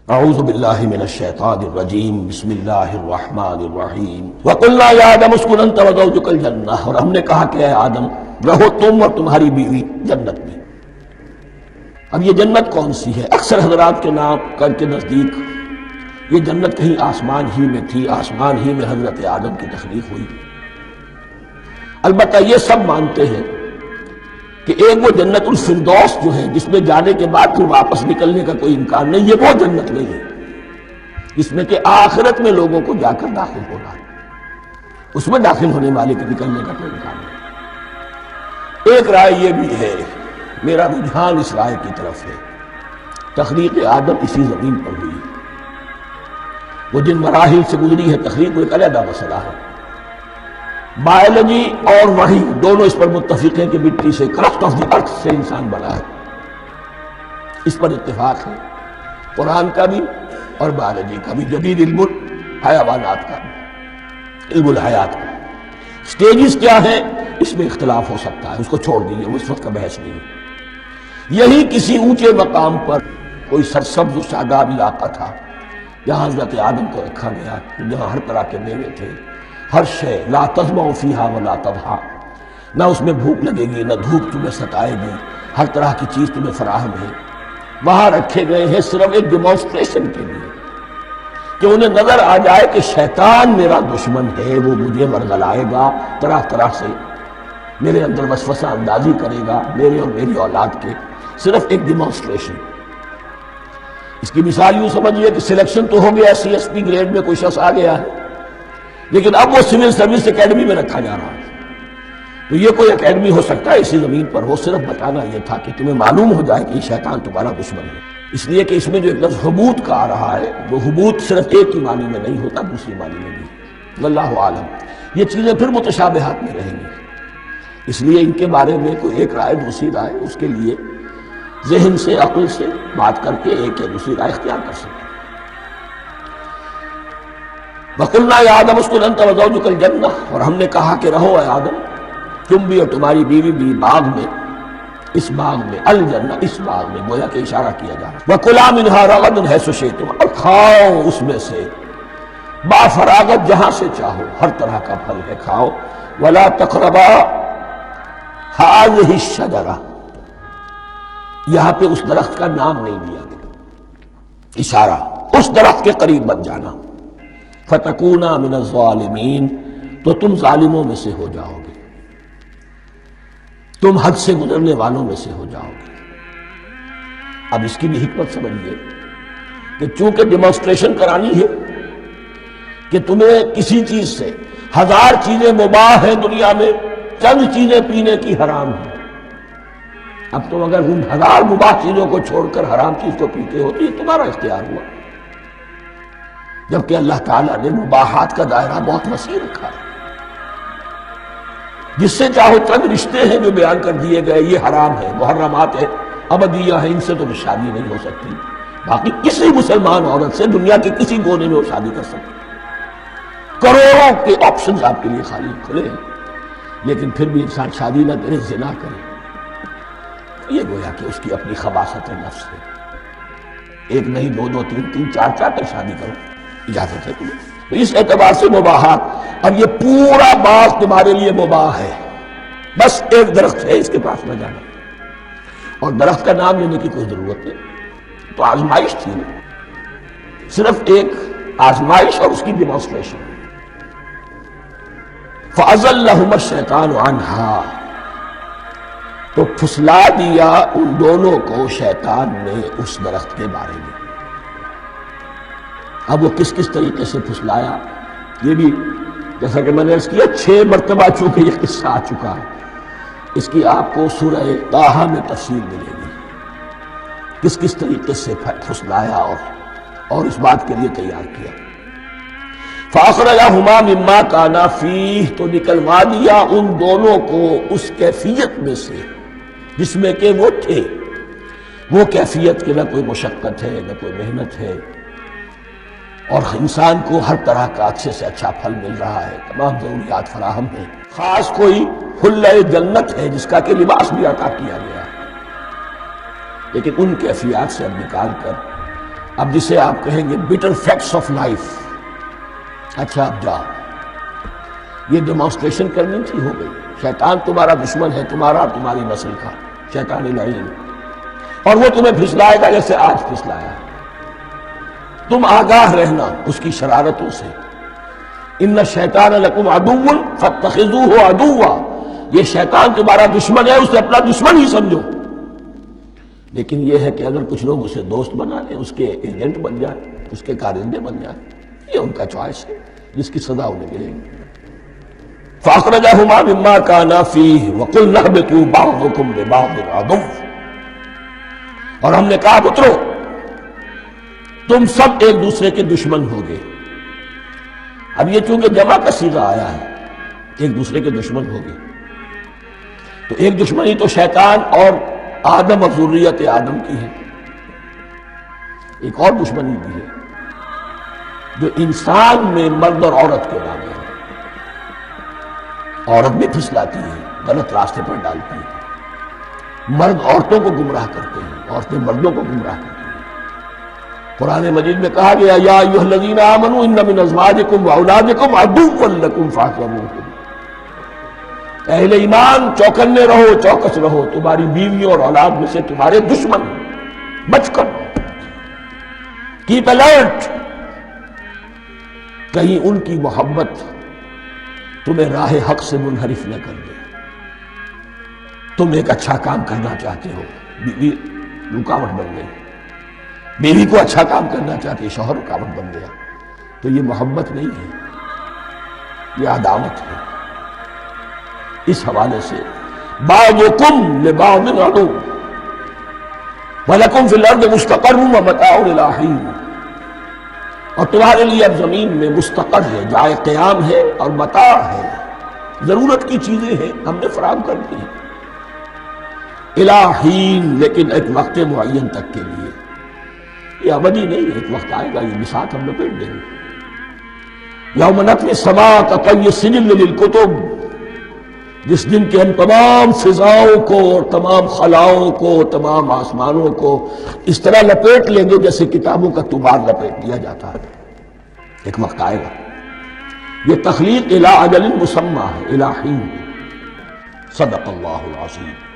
اعوذ باللہ من الشیطان الرجیم بسم اللہ الرحمن الرحیم وقلنا یا آدم اسکن انت وزوجک الجنہ، اور ہم نے کہا کہ اے آدم رہو تم اور تمہاری بیوی جنت میں۔ اب یہ جنت کون سی ہے؟ اکثر حضرات کے نام کے نزدیک یہ جنت کہیں آسمان ہی میں تھی، آسمان ہی میں حضرت آدم کی تخلیق ہوئی۔ البتہ یہ سب مانتے ہیں کہ ایک وہ جنت الفردوس جو ہے جس میں جانے کے بعد پھر واپس نکلنے کا کوئی امکان نہیں، یہ وہ جنت نہیں ہے جس میں کہ آخرت میں لوگوں کو جا کر داخل ہونا ہے، اس میں داخل ہونے والے کے نکلنے کا کوئی امکان نہیں۔ ایک رائے یہ بھی ہے، میرا رجحان اس رائے کی طرف ہے، تخلیق آدم اسی زمین پر ہوئی، وہ جن مراحل سے گزری ہے تخلیق وہ ایک علیحدہ مسئلہ ہے۔ بائیولوجی اور وحی دونوں اس پر متفق ہیں کہ مٹی سے، کرسٹ آف دی ارتھ سے انسان بنا ہے، اس پر اتفاق ہے قرآن کا بھی اور بائیولوجی کا بھی، جدید علم الحیوانات کا بھی، علم الحیات کا۔ سٹیجز کیا ہیں اس میں اختلاف ہو سکتا ہے، اس کو چھوڑ دیجیے، وہ اس وقت کا بحث نہیں ہے۔ یہی کسی اونچے مقام پر کوئی سرسبز و شاداب علاقہ تھا جہاں حضرت آدم کو رکھا گیا، جہاں ہر طرح کے میوے تھے، ہر شے، لا تظمأ فیہا ولا تضحیٰ، نہ اس میں بھوک لگے گی نہ دھوپ تمہیں ستائے گی، ہر طرح کی چیز تمہیں فراہم ہے۔ وہاں رکھے گئے ہیں صرف ایک ڈیمانسٹریشن کے لیے کہ انہیں نظر آ جائے کہ شیطان میرا دشمن ہے، وہ مجھے ورگلائے گا، طرح طرح سے میرے اندر وسوسہ اندازی کرے گا میرے اور میری اولاد کے، صرف ایک ڈیمانسٹریشن۔ اس کی مثال یوں سمجھیے کہ سلیکشن تو ہو گیا، سی ایس پی گریڈ میں کوئی شخص آ گیا ہے، لیکن اب وہ سول سروس اکیڈمی میں رکھا جا رہا ہے۔ تو یہ کوئی اکیڈمی ہو سکتا ہے اسی زمین پر ہو، صرف بتانا یہ تھا کہ تمہیں معلوم ہو جائے کہ یہ شیطان تمہارا دشمن ہے، اس لیے کہ اس میں جو ایک لفظ حبوط کا آ رہا ہے، وہ حبوط صرف ایک ہی معنی میں نہیں ہوتا، دوسری معنی میں بھی۔ واللہ عالم، یہ چیزیں پھر متشابہات میں رہیں گی، اس لیے ان کے بارے میں کوئی ایک رائے دوسری رائے، اس کے لیے ذہن سے، عقل سے بات کر کے ایک یا دوسری رائے اختیار کر سکتے۔ وَقُلْنَا يَا آدَمُ اسْكُنْ أَنْتَ وَزَوْجُكَ الْجَنَّةَ، اور ہم نے کہا کہ رہو اے آدم تم بھی اور تمہاری بیوی بھی باغ میں، اس باغ میں، الجنہ اس باغ میں، گویا کہ اشارہ کیا جا رہا ہے۔ وَكُلَا مِنْهَا رَغَدًا حَيْثُ شِئْتُمْ، اور کھاؤ اس میں سے با فراغت جہاں سے چاہو، ہر طرح کا پھل ہے کھاؤ۔ وَلَا تَقْرَبَا هَٰذِهِ الشَّجَرَةَ، یہاں پہ اس درخت کا نام نہیں دیا گیا، اشارہ اس درخت کے قریب مت جانا۔ فَتَكُونَا مِنَ الظَّالِمِينَ، تو تم ظالموں میں سے ہو جاؤ گے، تم حد سے گزرنے والوں میں سے ہو جاؤ گے۔ اب اس کی بھی حکمت سمجھیے کہ چونکہ ڈیمانسٹریشن کرانی ہے کہ تمہیں کسی چیز سے، ہزار چیزیں مباح ہیں دنیا میں، چند چیزیں پینے کی حرام ہیں، اب تم اگر ان ہزار مباح چیزوں کو چھوڑ کر حرام چیز کو پیتے ہو تو یہ تمہارا اختیار ہوا، جبکہ اللہ تعالیٰ نے مباحات کا دائرہ بہت وسیع رکھا ہے۔ جس سے چاہو چند رشتے ہیں جو بیان کر دیے گئے، یہ حرام ہے، محرمات ہے، ابدیہ ہیں، ان سے تو شادی نہیں ہو سکتی، باقی کسی مسلمان عورت سے دنیا کے کسی کونے میں وہ شادی کر سکتی، کروڑوں کے آپشنز آپ کے لیے خالی کھلے ہیں، لیکن پھر بھی انسان شادی نہ کرے، زنا کرے، یہ گویا کہ اس کی اپنی خباثت نفس ہے۔ ایک نہیں، دو دو، تین تین، چار چار تک شادی کرو، اجازت ہے تمہیں۔ تو اس اعتبار سے مباحات، اب یہ پورا باغ تمہارے لیے مباح ہے، بس ایک درخت ہے اس کے پاس نہ جانا، اور درخت کا نام لینے کی کوئی ضرورت نہیں، تو آزمائش تھی نا، صرف ایک آزمائش اور اس کی ڈیمانسٹریشن۔ فَأَزَلَّهُمَا الشَّيْطَانُ عَنْهَا، تو پھسلا دیا ان دونوں کو شیطان نے اس درخت کے بارے میں۔ اب وہ کس کس طریقے سے پھسلایا، یہ بھی جیسا کہ میں نے عرض کیا 6 مرتبہ چونکہ یہ قصہ آ چکا ہے، اس کی آپ کو سورہ طٰہٰ میں تفصیل ملے گی، کس کس طریقے سے پھسلایا اور اس بات کے لیے تیار کیا۔ فَأَخْرَجَهُمَا مِمَّا كَانَا فِيهِ، تو نکلوا دیا ان دونوں کو اس کیفیت میں سے جس میں کہ وہ تھے، وہ کیفیت کہ نہ کوئی مشقت ہے نہ کوئی محنت ہے، اور انسان کو ہر طرح کا اچھے سے اچھا پھل مل رہا ہے، تمام ضروریات فراہم ہیں، خاص کوئی حلہ جنت ہے جس کا کہ لباس بھی عطا کیا گیا ہے، لیکن ان کیفیات سے اب نکال کر اب جسے آپ کہیں گے bitter facts of life، اچھا اب جاؤ، یہ ڈیمانسٹریشن کرنی تھی، ہو گئی۔ شیطان تمہارا دشمن ہے، تمہارا اور تمہاری نسل کا، شیطان لعین، اور وہ تمہیں پھسلائے گا جیسے آج پھسلایا۔ تم آگاہ رہنا اس کی شرارتوں سے۔ ان الشیطان لکم عدو فاتخذوہ عدوا، یہ شیطان تمہارا دشمن ہے، اسے اپنا دشمن ہی سمجھو۔ لیکن یہ ہے کہ اگر کچھ لوگ اسے دوست بنا لیں، اس کے ایجنٹ بن جائیں، اس کے کارندے بن جائیں، یہ ان کا چوائس ہے جس کی سزا انہیں ملے گی۔ فَأَخْرَجَهُمَا مِمَّا كَانَا فِيهِ وَقُلْنَا اهْبِطُوا بَعْضُكُمْ لِبَعْضٍ عَدُوٌّ، اور ہم نے کہا اترو، تم سب ایک دوسرے کے دشمن ہوگے۔ اب یہ چونکہ جمع کا صیغہ آیا ہے، ایک دوسرے کے دشمن ہوگے، تو ایک دشمنی تو شیطان اور آدم اور ذریت آدم کی ہے، ایک اور دشمنی بھی ہے جو انسان میں مرد اور عورت کے نام ہے۔ عورت بھی پھسلاتی ہے، غلط راستے پر ڈالتی ہے، مرد عورتوں کو گمراہ کرتے ہیں، عورتیں مردوں کو گمراہ کرتی ہیں۔ قرآن مجید میں کہا گیا یا ایھا الذین آمنوا ان من ازواجکم واولادکم عدوا لکم فاحذروہم، اہل ایمان چوکنے رہو، چوکس رہو، تمہاری بیویوں اور اولاد میں سے تمہارے دشمن، بچ کر کیپ الرٹ، کہیں ان کی محبت تمہیں راہ حق سے منحرف نہ کر دے۔ تم ایک اچھا کام کرنا چاہتے ہو، بیوی رکاوٹ بن گئی، بیوی کو اچھا کام کرنا چاہتی ہے، شوہر رکاوٹ بن گیا، تو یہ محبت نہیں ہے، یہ عداوت ہے۔ اس حوالے سے بعضکم لبعض عدو وَلَكُمْ فِي الْأَرْضِ مُسْتَقَرٌّ وَمَتَاعٌ إِلَىٰ حِينٍ، اور تمہارے لیے اب زمین میں مستقر ہے، جائے قیام ہے اور متاع ہے، ضرورت کی چیزیں ہیں ہم نے فراہم کر دی ہیں، اِلَىٰ حِين، لیکن ایک وقت معین تک کے لیے، یہ ابدی نہیں ہے، ایک وقت آئے گا یہ بساط ہم لپیٹ دیں گے۔ یوم نطوی السماء کطی السجل للکتب، جس دن کے ہم تمام فضاؤں کو اور تمام خلاؤں کو، تمام آسمانوں کو اس طرح لپیٹ لیں گے جیسے کتابوں کا طوبار لپیٹ دیا جاتا ہے۔ ایک وقت آئے گا، یہ تخلیق الی اجل مسمی ہے، الی حین۔ صدق اللہ العظیم۔